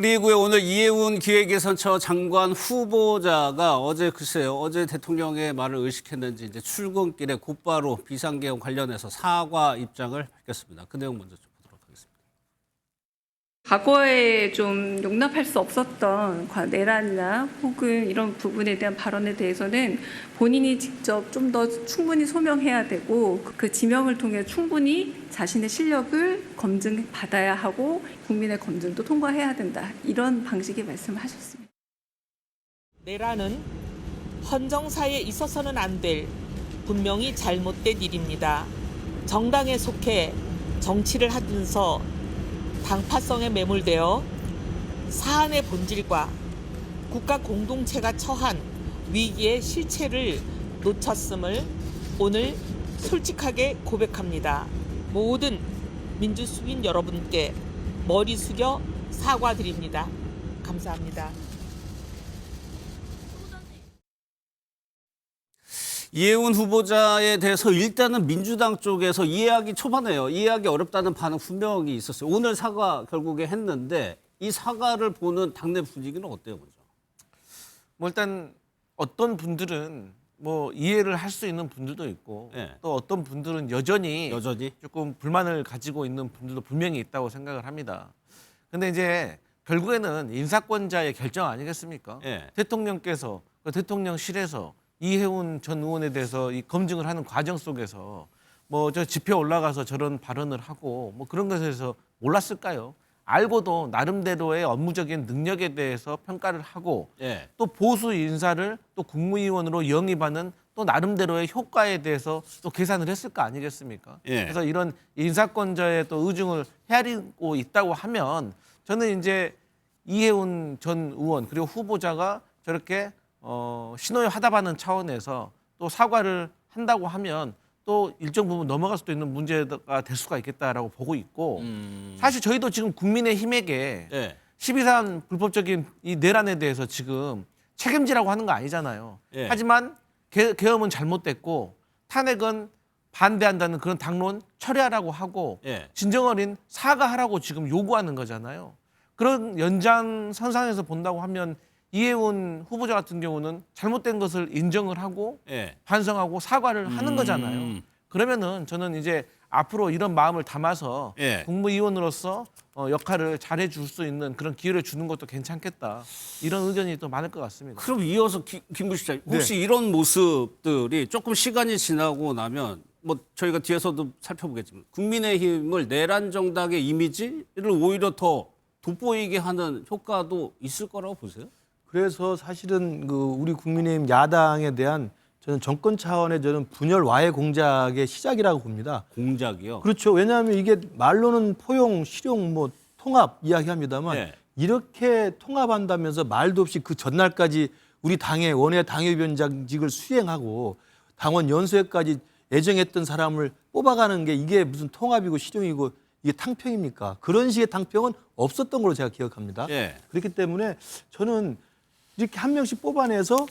그리고요, 오늘 이해운 기획예산처 장관 후보자가 어제 대통령의 말을 의식했는지 이제 출근길에 곧바로 비상계엄 관련해서 사과 입장을 밝혔습니다. 그 내용 먼저 좀 보도록 하겠습니다. 과거에 좀 용납할 수 없었던 내란이나 혹은 이런 부분에 대한 발언에 대해서는 본인이 직접 좀 더 충분히 소명해야 되고 그 지명을 통해 충분히 자신의 실력을 검증받아야 하고 국민의 검증도 통과해야 된다. 이런 방식의 말씀을 하셨습니다. 내란은 헌정사에 있어서는 안 될 분명히 잘못된 일입니다. 정당에 속해 정치를 하면서 당파성에 매몰되어 사안의 본질과 국가 공동체가 처한 위기의 실체를 놓쳤음을 오늘 솔직하게 고백합니다. 모든 민주수민 여러분께 머리 숙여 사과드립니다. 감사합니다. 이해운 후보자에 대해서 일단은 민주당 쪽에서 이해하기 어렵다는 반응 분명히 있었어요. 오늘 사과 결국에 했는데 이 사과를 보는 당내 분위기는 어때요, 먼저? 뭐 일단 어떤 분들은 뭐 이해를 할 수 있는 분들도 있고 네. 또 어떤 분들은 여전히 여전히? 조금 불만을 가지고 있는 분들도 분명히 있다고 생각을 합니다. 근데 이제 결국에는 인사권자의 결정 아니겠습니까? 네. 대통령께서 대통령실에서 이해운 전 의원에 대해서 이 검증을 하는 과정 속에서 뭐 저 집회 올라가서 저런 발언을 하고 뭐 그런 것에 대해서 몰랐을까요? 알고도 나름대로의 업무적인 능력에 대해서 평가를 하고 예. 또 보수 인사를 또 국무위원으로 영입하는 또 나름대로의 효과에 대해서 또 계산을 했을 거 아니겠습니까? 예. 그래서 이런 인사권자의 또 의중을 헤아리고 있다고 하면 저는 이제 이해운 전 의원 그리고 후보자가 저렇게 신호에 화답하는 차원에서 또 사과를 한다고 하면 또 일정 부분 넘어갈 수도 있는 문제가 될 수가 있겠다라고 보고 있고 사실 저희도 지금 국민의힘에게 예. 12.3 불법적인 이 내란에 대해서 지금 책임지라고 하는 거 아니잖아요. 예. 하지만 계엄은 잘못됐고 탄핵은 반대한다는 그런 당론 철회하라고 하고 예. 진정어린 사과하라고 지금 요구하는 거잖아요. 그런 연장선상에서 본다고 하면 이해운 후보자 같은 경우는 잘못된 것을 인정을 하고 예. 반성하고 사과를 하는 거잖아요. 그러면은 저는 이제 앞으로 이런 마음을 담아서 예. 국무위원으로서 역할을 잘해줄 수 있는 그런 기회를 주는 것도 괜찮겠다. 이런 의견이 또 많을 것 같습니다. 그럼 이어서 김부 시장 네. 혹시 이런 모습들이 조금 시간이 지나고 나면 뭐 저희가 뒤에서도 살펴보겠지만 국민의힘을 내란 정당의 이미지를 오히려 더 돋보이게 하는 효과도 있을 거라고 보세요? 그래서 사실은 우리 국민의힘 야당에 대한 저는 정권 차원의 저는 분열 와해 공작의 시작이라고 봅니다. 공작이요. 그렇죠. 왜냐하면 이게 말로는 포용, 실용, 뭐 통합 이야기합니다만 네. 이렇게 통합한다면서 말도 없이 그 전날까지 우리 당의 원외 당협위원장직을 수행하고 당원 연수회까지 애정했던 사람을 뽑아가는 게 이게 무슨 통합이고 실용이고 이게 탕평입니까? 그런 식의 탕평은 없었던 걸로 제가 기억합니다. 예. 그렇기 때문에 저는 이렇게 한 명씩 뽑아내서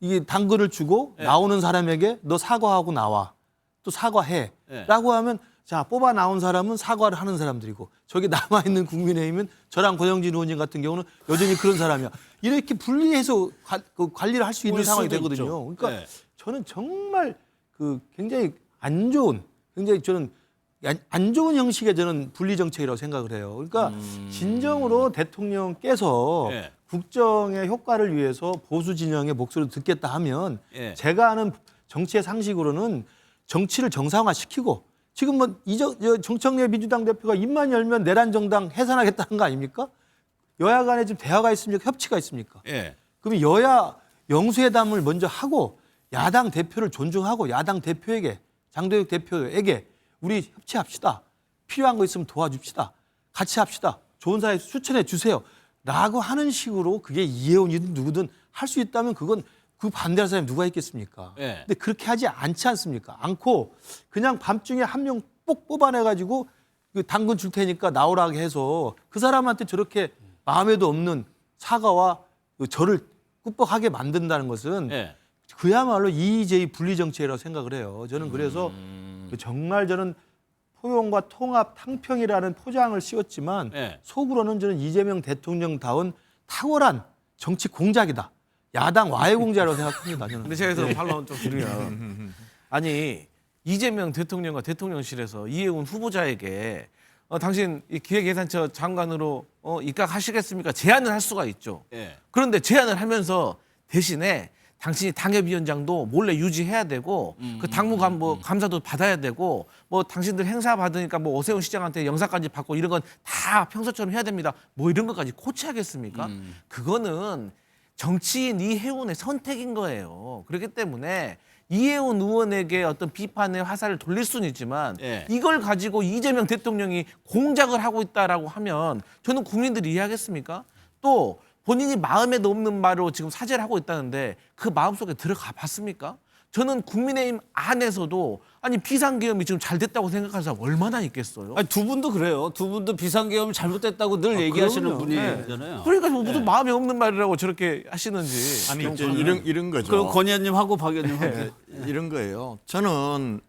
이게 당근을 주고 네. 나오는 사람에게 너 사과하고 나와. 또 사과해. 네. 라고 하면 자, 뽑아 나온 사람은 사과를 하는 사람들이고 저기 남아있는 국민의힘은 저랑 고영진 의원님 같은 경우는 여전히 그런 사람이야. 이렇게 분리해서 관리를 할 수 있는 볼 상황이 수도 되거든요. 있죠. 그러니까 네. 저는 정말 굉장히 안 좋은 굉장히 저는 안 좋은 형식의 저는 분리 정책이라고 생각을 해요. 그러니까 진정으로 대통령께서 예. 국정의 효과를 위해서 보수 진영의 목소리를 듣겠다 하면 예. 제가 아는 정치의 상식으로는 정치를 정상화시키고 지금 뭐 정청래 민주당 대표가 입만 열면 내란 정당 해산하겠다는 거 아닙니까? 여야 간에 지금 대화가 있습니까? 협치가 있습니까? 예. 그럼 여야 영수회담을 먼저 하고 야당 대표를 존중하고 야당 대표에게 장도혁 대표에게 우리 협치합시다. 필요한 거 있으면 도와줍시다. 같이 합시다. 좋은 사람 추천해 주세요. 라고 하는 식으로 그게 이해운이든 누구든 할 수 있다면 그건 그 반대할 사람이 누가 있겠습니까? 예. 근데 그렇게 하지 않지 않습니까? 않고 그냥 밤중에 한 명 뽁 뽑아내가지고 당근 줄 테니까 나오라고 해서 그 사람한테 저렇게 마음에도 없는 사과와 절을 꾸벅하게 만든다는 것은 예. 그야말로 EJ 분리 정책이라고 생각을 해요. 저는 그래서 정말 저는 통용과 통합, 탕평이라는 포장을 씌웠지만 예. 속으로는 저는 이재명 대통령다운 탁월한 정치 공작이다. 야당 와해 공작이라고 생각합니다. 저는. 근데 제가 여기서 반론 좀 드리면 아니 이재명 대통령과 대통령실에서 이해운 후보자에게 당신 이 기획예산처 장관으로 입각하시겠습니까? 제안을 할 수가 있죠. 예. 그런데 제안을 하면서 대신에 당신이 당협위원장도 몰래 유지해야 되고 그 당무간부 감사도 받아야 되고 뭐 당신들 행사 받으니까 뭐 오세훈 시장한테 영사까지 받고 이런 건 다 평소처럼 해야 됩니다. 뭐 이런 것까지 코치하겠습니까? 그거는 정치인 이해운의 선택인 거예요. 그렇기 때문에 이해운 의원에게 어떤 비판의 화살을 돌릴 수는 있지만 예. 이걸 가지고 이재명 대통령이 공작을 하고 있다라고 하면 저는 국민들이 이해하겠습니까? 또 본인이 마음에도 없는 말로 지금 사죄를 하고 있다는데 그 마음속에 들어가 봤습니까? 저는 국민의힘 안에서도 아니 비상계엄이 지금 잘 됐다고 생각하는 사람 얼마나 있겠어요? 아니, 두 분도 그래요. 두 분도 비상계엄 잘못됐다고 늘 얘기하시는 그럼요. 분이잖아요. 그러니까 무슨 마음에 없는 말이라고 저렇게 하시는지. 아니 이제 이런 거죠. 그럼 권 의원님하고 박 의원님하고. 이런 거예요. 저는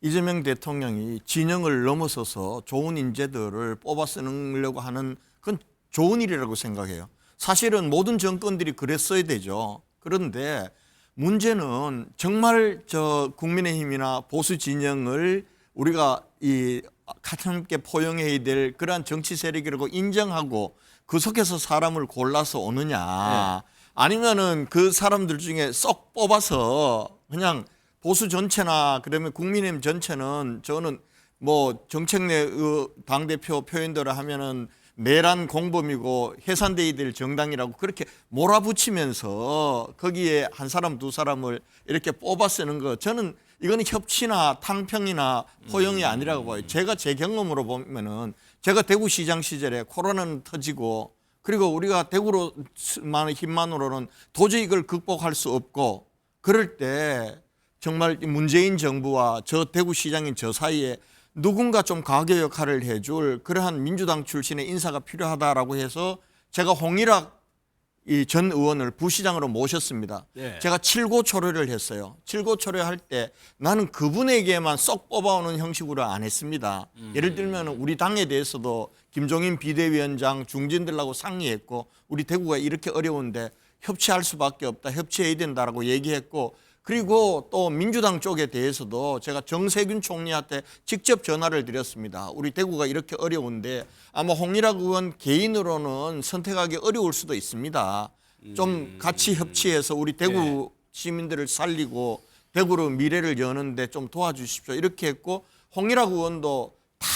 이재명 대통령이 진영을 넘어서서 좋은 인재들을 뽑아 쓰려고 하는 그건 좋은 일이라고 생각해요. 사실은 모든 정권들이 그랬어야 되죠. 그런데 문제는 정말 저 국민의힘이나 보수 진영을 우리가 이 함께 포용해야 될 그러한 정치 세력이라고 인정하고 그 속에서 사람을 골라서 오느냐, 아니면은 그 사람들 중에 쏙 뽑아서 그냥 보수 전체나 그러면 국민의힘 전체는 저는 뭐 정책내 당대표 표현대로 하면은 내란 공범이고 해산돼야 될 정당이라고 그렇게 몰아붙이면서 거기에 한 사람 두 사람을 이렇게 뽑아 쓰는 거, 저는 이거는 협치나 탕평이나 포용이 아니라고 봐요. 제가 제 경험으로 보면은 제가 대구시장 시절에 코로나는 터지고 그리고 우리가 대구로만 힘만으로는 도저히 이걸 극복할 수 없고 그럴 때 정말 문재인 정부와 저 대구시장인 저 사이에 누군가 좀 가교 역할을 해줄 그러한 민주당 출신의 인사가 필요하다라고 해서 제가 홍일학 전 의원을 부시장으로 모셨습니다. 네. 제가 칠고초려를 했어요. 칠고초려할 때 나는 그분에게만 쏙 뽑아오는 형식으로 안 했습니다. 예를 들면 우리 당에 대해서도 김종인 비대위원장 중진들하고 상의했고 우리 대구가 이렇게 어려운데 협치할 수밖에 없다. 협치해야 된다라고 얘기했고 그리고 또 민주당 쪽에 대해서도 제가 정세균 총리한테 직접 전화를 드렸습니다. 우리 대구가 이렇게 어려운데 아마 홍일학 의원 개인으로는 선택하기 어려울 수도 있습니다. 좀 같이 협치해서 우리 대구 시민들을 살리고 대구로 미래를 여는데 좀 도와주십시오. 이렇게 했고 홍일학 의원도 다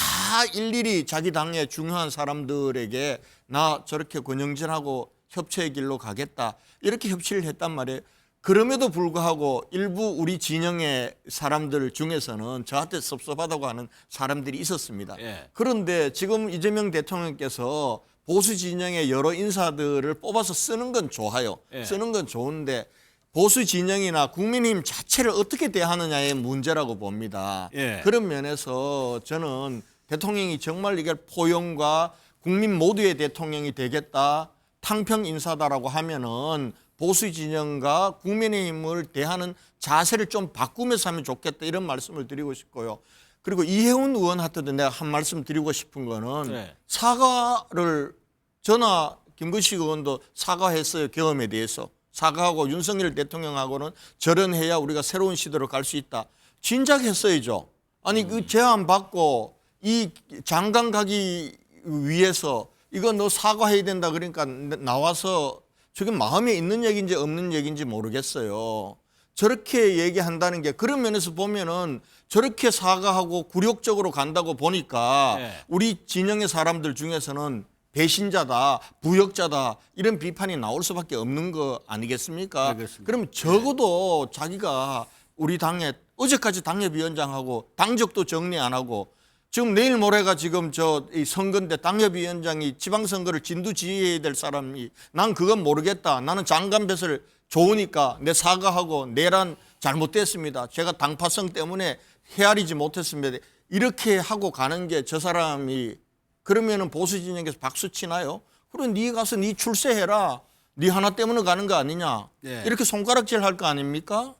일일이 자기 당의 중요한 사람들에게 나 저렇게 권영진하고 협치의 길로 가겠다. 이렇게 협치를 했단 말이에요. 그럼에도 불구하고 일부 우리 진영의 사람들 중에서는 저한테 섭섭하다고 하는 사람들이 있었습니다. 예. 그런데 지금 이재명 대통령께서 보수 진영의 여러 인사들을 뽑아서 쓰는 건 좋아요. 예. 쓰는 건 좋은데 보수 진영이나 국민의힘 자체를 어떻게 대하느냐의 문제라고 봅니다. 예. 그런 면에서 저는 대통령이 정말 이게 포용과 국민 모두의 대통령이 되겠다, 탕평 인사다라고 하면은 보수 진영과 국민의힘을 대하는 자세를 좀 바꾸면서 하면 좋겠다 이런 말씀을 드리고 싶고요. 그리고 이해운 의원한테도 내가 한 말씀 드리고 싶은 거는 네. 사과를 저나 김근식 의원도 사과했어요. 경험에 대해서. 사과하고 윤석열 대통령하고는 절연해야 우리가 새로운 시대로 갈 수 있다. 진작 했어야죠. 아니 그 제안 받고 이 장관 가기 위해서 이거 너 사과해야 된다 그러니까 나와서 저게 마음에 있는 얘기인지 없는 얘기인지 모르겠어요. 저렇게 얘기한다는 게 그런 면에서 보면은 저렇게 사과하고 굴욕적으로 간다고 보니까 네. 우리 진영의 사람들 중에서는 배신자다, 부역자다 이런 비판이 나올 수밖에 없는 거 아니겠습니까? 알겠습니다. 그럼 적어도 자기가 우리 당에 어제까지 당협위원장하고 당적도 정리 안 하고 지금 내일 모레가 지금 이 선거인데 당협위원장이 지방선거를 진두지휘해야 될 사람이 난 그건 모르겠다. 나는 장관 뱃을 좋으니까 내 사과하고 내란 잘못됐습니다. 제가 당파성 때문에 헤아리지 못했습니다. 이렇게 하고 가는 게 저 사람이 그러면은 보수 진영에서 박수 치나요? 그럼 네 가서 네 출세해라. 네 하나 때문에 가는 거 아니냐. 네. 이렇게 손가락질 할 거 아닙니까?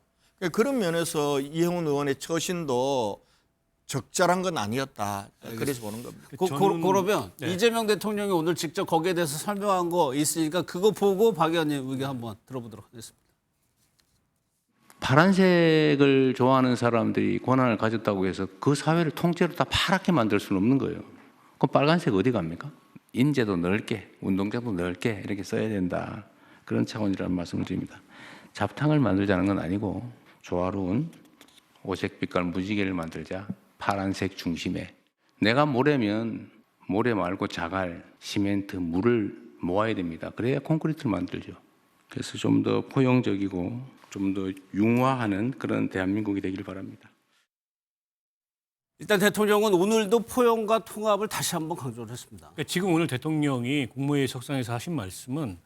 그런 면에서 이해운 의원의 처신도 적절한 건 아니었다. 그래서 보는 겁니다. 그러면 이재명 대통령이 오늘 직접 거기에 대해서 설명한 거 있으니까 그거 보고 박 의원님 의견 한번 들어보도록 하겠습니다. 파란색을 좋아하는 사람들이 권한을 가졌다고 해서 그 사회를 통째로 다 파랗게 만들 수는 없는 거예요. 그럼 빨간색 어디 갑니까? 인재도 넓게, 운동장도 넓게 이렇게 써야 된다. 그런 차원이라는 말씀을 드립니다. 잡탕을 만들자는 건 아니고 조화로운 오색 빛깔 무지개를 만들자. 파란색 중심에. 내가 모래면 모래 말고 자갈, 시멘트, 물을 모아야 됩니다. 그래야 콘크리트를 만들죠. 그래서 좀 더 포용적이고 좀 더 융화하는 그런 대한민국이 되길 바랍니다. 일단 대통령은 오늘도 포용과 통합을 다시 한번 강조를 했습니다. 그러니까 지금 오늘 대통령이 국무회의 석상에서 하신 말씀은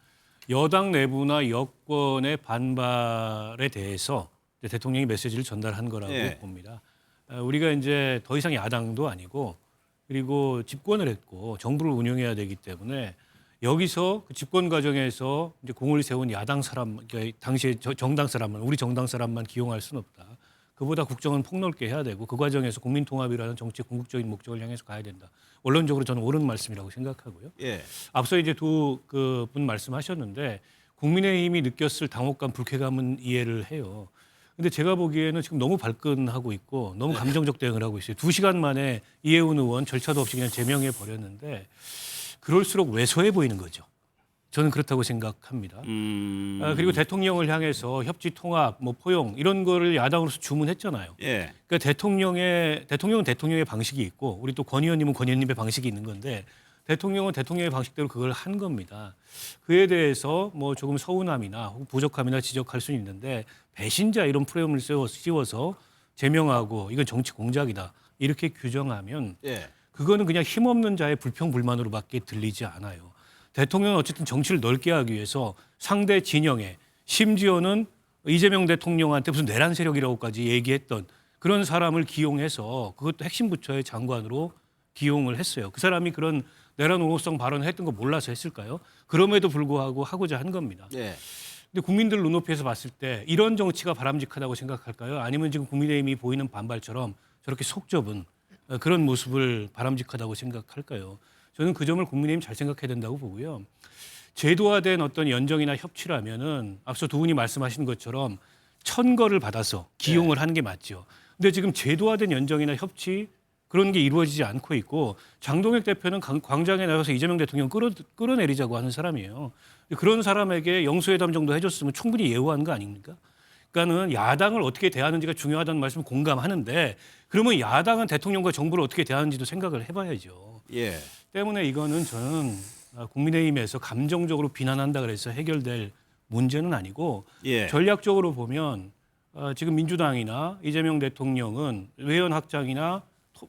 여당 내부나 여권의 반발에 대해서 대통령이 메시지를 전달한 거라고 예. 봅니다. 우리가 이제 더 이상 야당도 아니고 그리고 집권을 했고 정부를 운영해야 되기 때문에 여기서 그 집권 과정에서 이제 공을 세운 야당 사람, 그러니까 당시에 정당 사람만, 우리 정당 사람만 기용할 수는 없다. 그보다 국정은 폭넓게 해야 되고 그 과정에서 국민 통합이라는 정치 궁극적인 목적을 향해서 가야 된다. 원론적으로 저는 옳은 말씀이라고 생각하고요. 예. 앞서 이제 두 분 말씀하셨는데 국민의힘이 느꼈을 당혹감, 불쾌감은 이해를 해요. 근데 제가 보기에는 지금 너무 발끈하고 있고 너무 감정적 대응을 하고 있어요. 2시간 만에 이해운 의원 절차도 없이 그냥 제명해 버렸는데 그럴수록 왜소해 보이는 거죠. 저는 그렇다고 생각합니다. 그리고 대통령을 향해서 협치, 통합, 뭐 포용 이런 거를 야당으로서 주문했잖아요. 예. 그러니까 대통령은 대통령의 방식이 있고 우리 또 권 의원님은 권 의원님의 방식이 있는 건데 대통령은 대통령의 방식대로 그걸 한 겁니다. 그에 대해서 뭐 조금 서운함이나 혹은 부족함이나 지적할 수는 있는데 배신자 이런 프레임을 씌워서 제명하고 이건 정치 공작이다 이렇게 규정하면 예. 그거는 그냥 힘없는 자의 불평불만으로밖에 들리지 않아요. 대통령은 어쨌든 정치를 넓게 하기 위해서 상대 진영에 심지어는 이재명 대통령한테 무슨 내란 세력이라고까지 얘기했던 그런 사람을 기용해서 그것도 핵심 부처의 장관으로 기용을 했어요. 그 사람이 그런 내란 옹호성 발언을 했던 거 몰라서 했을까요? 그럼에도 불구하고 하고자 한 겁니다. 예. 근데 국민들 눈높이에서 봤을 때 이런 정치가 바람직하다고 생각할까요? 아니면 지금 국민의힘이 보이는 반발처럼 저렇게 속 좁은 그런 모습을 바람직하다고 생각할까요? 저는 그 점을 국민의힘 잘 생각해야 된다고 보고요. 제도화된 어떤 연정이나 협치라면은 앞서 두 분이 말씀하신 것처럼 천거를 받아서 기용을 하는 게 맞죠. 근데 지금 제도화된 연정이나 협치 그런 게 이루어지지 않고 있고 장동혁 대표는 광장에 나가서 이재명 대통령 끌어내리자고 하는 사람이에요. 그런 사람에게 영수회담 정도 해줬으면 충분히 예우한 거 아닙니까? 그러니까는 야당을 어떻게 대하는지가 중요하다는 말씀을 공감하는데 그러면 야당은 대통령과 정부를 어떻게 대하는지도 생각을 해봐야죠. 예. 때문에 이거는 저는 국민의힘에서 감정적으로 비난한다 그래서 해결될 문제는 아니고 예. 전략적으로 보면 지금 민주당이나 이재명 대통령은 외연 확장이나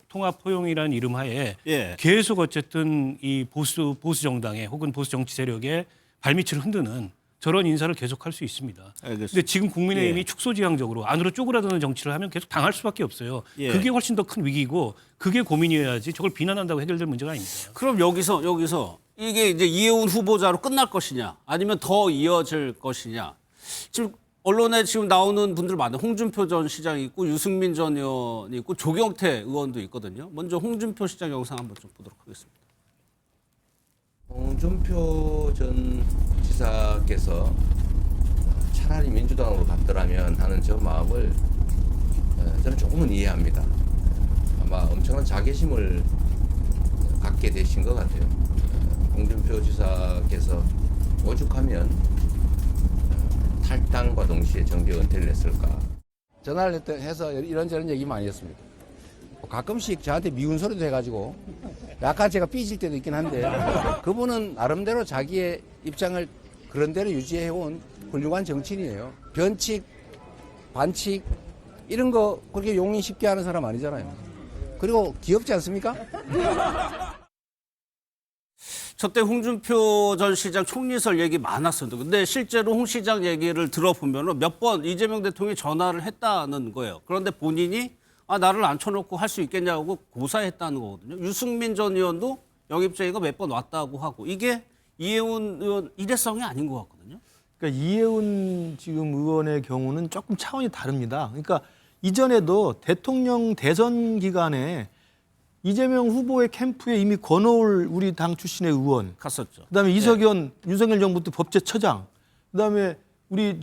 통합 포용이라는 이름 하에 예. 계속 어쨌든 이 보수 정당의 혹은 보수 정치 세력의 발밑을 흔드는 저런 인사를 계속할 수 있습니다. 알겠습니다. 근데 지금 국민의힘이 예. 축소지향적으로 안으로 쪼그라드는 정치를 하면 계속 당할 수밖에 없어요. 예. 그게 훨씬 더 큰 위기고 그게 고민이어야지 저걸 비난한다고 해결될 문제가 아닙니다. 그럼 여기서 이게 이제 이해운 후보자로 끝날 것이냐 아니면 더 이어질 것이냐. 지금 언론에 지금 나오는 분들 많아요. 홍준표 전 시장이 있고 유승민 전 의원이 있고 조경태 의원도 있거든요. 먼저 홍준표 시장 영상 한번 좀 보도록 하겠습니다. 홍준표 전 지사께서 차라리 민주당으로 갔더라면 하는 저 마음을 저는 조금은 이해합니다. 아마 엄청난 자괴심을 갖게 되신 것 같아요. 홍준표 지사께서 오죽하면 탈당과 동시에 정계 은퇴를 했을까. 전화를 해서 이런저런 얘기 많이 했습니다. 가끔씩 저한테 미운 소리도 해가지고 약간 제가 삐질 때도 있긴 한데 그분은 나름대로 자기의 입장을 그런 대로 유지해온 훌륭한 정치인이에요. 변칙, 반칙 이런 거 그렇게 용인 쉽게 하는 사람 아니잖아요. 그리고 귀엽지 않습니까? 저때 홍준표 전 시장 총리설 얘기 많았었는데 근데 실제로 홍 시장 얘기를 들어보면 몇 번 이재명 대통령이 전화를 했다는 거예요. 그런데 본인이 나를 앉혀놓고 할 수 있겠냐고 고사했다는 거거든요. 유승민 전 의원도 영입제의가 몇 번 왔다고 하고 이게 이해운 의원 일회성이 아닌 것 같거든요. 그러니까 이해운 지금 의원의 경우는 조금 차원이 다릅니다. 그러니까 이전에도 대통령 대선 기간에 이재명 후보의 캠프에 이미 권오을 우리 당 출신의 의원, 갔었죠. 그다음에 이석연 윤석열 정부 때 법제처장, 그다음에 우리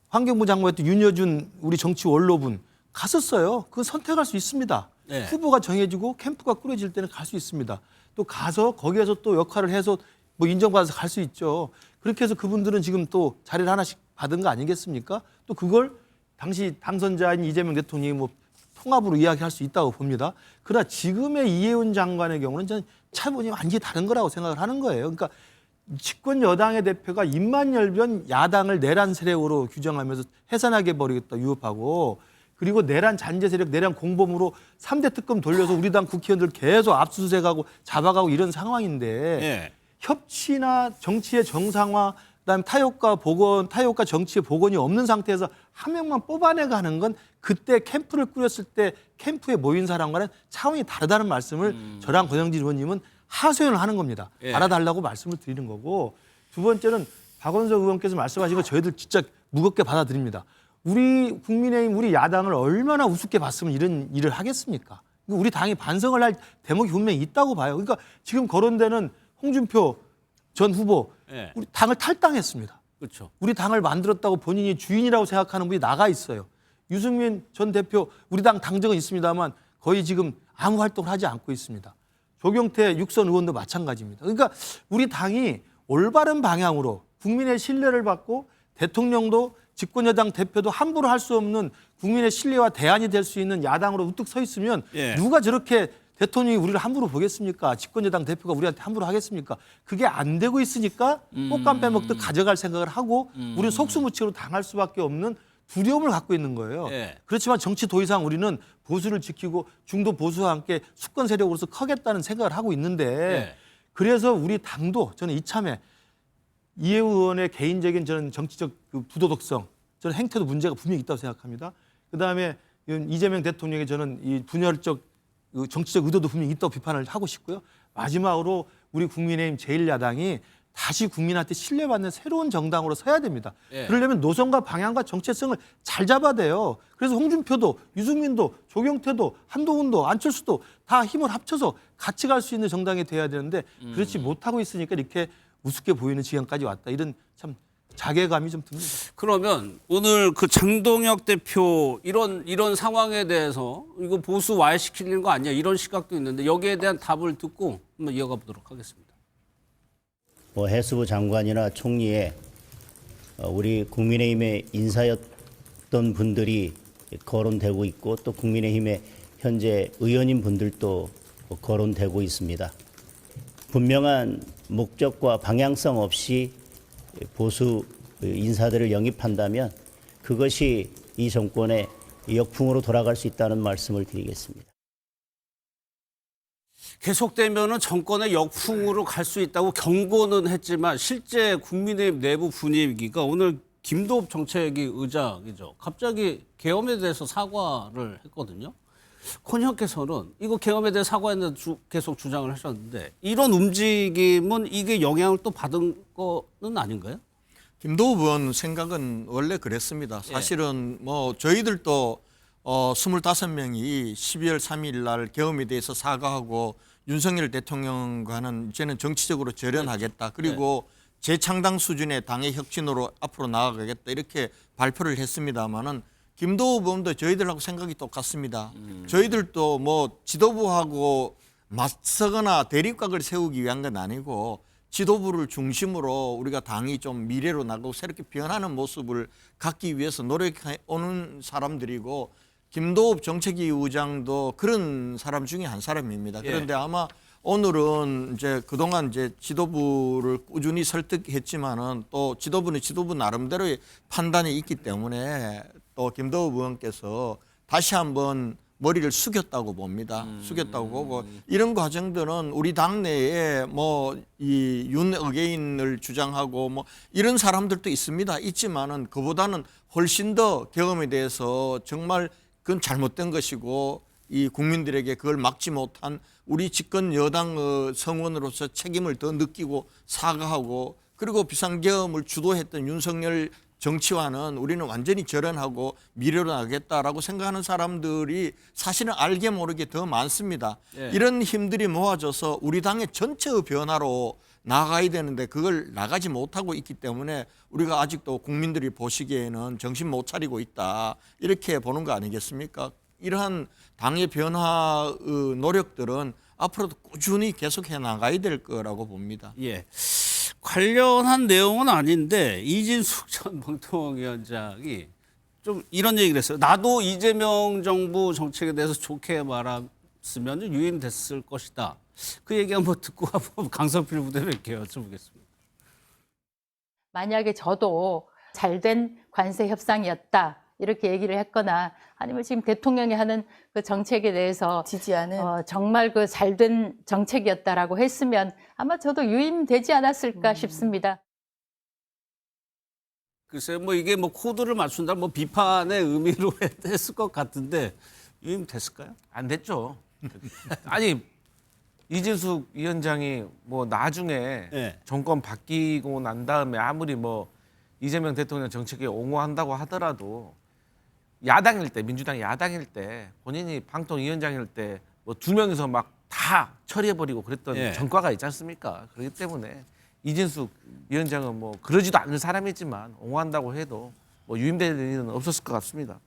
환경부 장관했던 윤여준 우리 정치 원로분 갔었어요. 그건 선택할 수 있습니다. 네. 후보가 정해지고 캠프가 꾸려질 때는 갈 수 있습니다. 또 가서 거기에서 또 역할을 해서 뭐 인정받아서 갈 수 있죠. 그렇게 해서 그분들은 지금 또 자리를 하나씩 받은 거 아니겠습니까? 또 그걸 당시 당선자인 이재명 대통령이 뭐 통합으로 이야기할 수 있다고 봅니다. 그러나 지금의 이해운 장관의 경우는 저는 차원이 완전히 다른 거라고 생각을 하는 거예요. 그러니까 집권 여당의 대표가 입만 열면 야당을 내란 세력으로 규정하면서 해산하게 버리겠다 유혹하고, 그리고 내란 잔재 세력, 내란 공범으로 3대 특검 돌려서 우리 당 국회의원들 계속 압수수색하고 잡아가고 이런 상황인데 예. 협치나 정치의 정상화, 그다음에 타협과 정치의 복원이 없는 상태에서 한 명만 뽑아내가는 건 그때 캠프를 꾸렸을 때 캠프에 모인 사람과는 차원이 다르다는 말씀을 저랑 권영진 의원님은 하소연을 하는 겁니다. 예. 알아달라고 말씀을 드리는 거고, 두 번째는 박원석 의원께서 말씀하신 거 저희들 진짜 무겁게 받아들입니다. 우리 국민의힘, 우리 야당을 얼마나 우습게 봤으면 이런 일을 하겠습니까? 우리 당이 반성을 할 대목이 분명히 있다고 봐요. 그러니까 지금 거론되는 홍준표 전 후보, 예. 우리 당을 탈당했습니다. 그렇죠. 우리 당을 만들었다고 본인이 주인이라고 생각하는 분이 나가 있어요. 유승민 전 대표 우리 당 당적은 있습니다만 거의 지금 아무 활동을 하지 않고 있습니다. 조경태 육선 의원도 마찬가지입니다. 그러니까 우리 당이 올바른 방향으로 국민의 신뢰를 받고 대통령도 집권여당 대표도 함부로 할 수 없는 국민의 신뢰와 대안이 될 수 있는 야당으로 우뚝 서 있으면 예. 누가 저렇게 대통령이 우리를 함부로 보겠습니까? 집권여당 대표가 우리한테 함부로 하겠습니까? 그게 안 되고 있으니까 꽃감 빼먹듯 가져갈 생각을 하고 우리는 속수무책으로 당할 수밖에 없는 두려움을 갖고 있는 거예요. 예. 그렇지만 정치 도의상 우리는 보수를 지키고 중도 보수와 함께 수권 세력으로서 커겠다는 생각을 하고 있는데 예. 그래서 우리 당도 저는 이참에 이해우 의원의 개인적인 저는 정치적 그 부도덕성, 저는 행태도 문제가 분명히 있다고 생각합니다. 그다음에 이재명 대통령의 저는 이 분열적 정치적 의도도 분명히 있다고 비판을 하고 싶고요. 마지막으로 우리 국민의힘 제1야당이 다시 국민한테 신뢰받는 새로운 정당으로 서야 됩니다. 예. 그러려면 노선과 방향과 정체성을 잘 잡아야 돼요. 그래서 홍준표도 유승민도 조경태도 한동훈도 안철수도 다 힘을 합쳐서 같이 갈 수 있는 정당이 돼야 되는데 그렇지 못하고 있으니까 이렇게 우습게 보이는 지경까지 왔다. 이런 참 자괴감이 좀 듭니다. 그러면 오늘 그 장동혁 대표 이런 상황에 대해서 이거 보수 와해시키는 거 아니야? 이런 시각도 있는데 여기에 대한 답을 듣고 한번 이어가 보도록 하겠습니다. 해수부 장관이나 총리에 우리 국민의힘의 인사였던 분들이 거론되고 있고 또 국민의힘의 현재 의원인 분들도 거론되고 있습니다. 분명한 목적과 방향성 없이 보수 인사들을 영입한다면 그것이 이 정권의 역풍으로 돌아갈 수 있다는 말씀을 드리겠습니다. 계속되면은 정권의 역풍으로 갈 수 있다고 경고는 했지만 실제 국민의힘 내부 분위기가 오늘 김도읍 정책위 의장이죠. 갑자기 계엄에 대해서 사과를 했거든요. 권혁께서는 이거 계엄에 대해 사과했는데 계속 주장을 하셨는데 이런 움직임은 이게 영향을 또 받은 거는 아닌가요? 김도읍 의원 생각은 원래 그랬습니다. 사실은 뭐 저희들도 25명이 12월 3일 날 계엄에 대해서 사과하고 윤석열 대통령과는 이제는 정치적으로 절연하겠다. 그리고 재창당 수준의 당의 혁신으로 앞으로 나아가겠다. 이렇게 발표를 했습니다마는 김도읍 의원도 저희들하고 생각이 똑같습니다. 저희들도 뭐 지도부하고 맞서거나 대립각을 세우기 위한 건 아니고 지도부를 중심으로 우리가 당이 좀 미래로 나가고 새롭게 변하는 모습을 갖기 위해서 노력해 오는 사람들이고 김도읍 정책위 의장도 그런 사람 중에 한 사람입니다. 그런데 아마 오늘은 이제 그동안 이제 지도부를 꾸준히 설득했지만은 또 지도부는 지도부 나름대로의 판단이 있기 때문에 또 김도읍 의원께서 다시 한번 머리를 숙였다고 봅니다. 숙였다고 보고 이런 과정들은 우리 당내에 뭐 이 윤어게인을 주장하고 뭐 이런 사람들도 있습니다. 있지만은 그보다는 훨씬 더 계엄에 대해서 정말 그건 잘못된 것이고 이 국민들에게 그걸 막지 못한 우리 집권 여당 성원으로서 책임을 더 느끼고 사과하고 그리고 비상계엄을 주도했던 윤석열 정치와는 우리는 완전히 절연하고 미래로 나가겠다라고 생각하는 사람들이 사실은 알게 모르게 더 많습니다. 예. 이런 힘들이 모아져서 우리 당의 전체의 변화로 나가야 되는데 그걸 나가지 못하고 있기 때문에 우리가 아직도 국민들이 보시기에는 정신 못 차리고 있다. 이렇게 보는 거 아니겠습니까? 이러한 당의 변화의 노력들은 앞으로도 꾸준히 계속해 나가야 될 거라고 봅니다. 예. 관련한 내용은 아닌데 이진숙 전 방통위원장이 좀 이런 얘기를 했어요. 나도 이재명 정부 정책에 대해서 좋게 말했으면 유임됐을 것이다. 그 얘기 한번 듣고 한번 강성필 부대표께 여쭤보겠습니다. 만약에 저도 잘된 관세 협상이었다 이렇게 얘기를 했거나 아니면 지금 대통령이 하는 그 정책에 대해서 지지하는 정말 그 잘된 정책이었다라고 했으면 아마 저도 유임되지 않았을까 싶습니다. 글쎄요, 뭐 이게 뭐 코드를 맞춘다, 뭐 비판의 의미로 했을 것 같은데 유임됐을까요? 안 됐죠. 아니 이진숙 위원장이 뭐 나중에 네. 정권 바뀌고 난 다음에 아무리 뭐 이재명 대통령 정책에 옹호한다고 하더라도 야당일 때, 민주당 야당일 때 본인이 방통위원장일 때 뭐 2명이서 막 다 처리해버리고 그랬던 예. 전과가 있지 않습니까? 그렇기 때문에 이진숙 위원장은 뭐 그러지도 않는 사람이지만 옹호한다고 해도 뭐 유임될 일은 없었을 것 같습니다.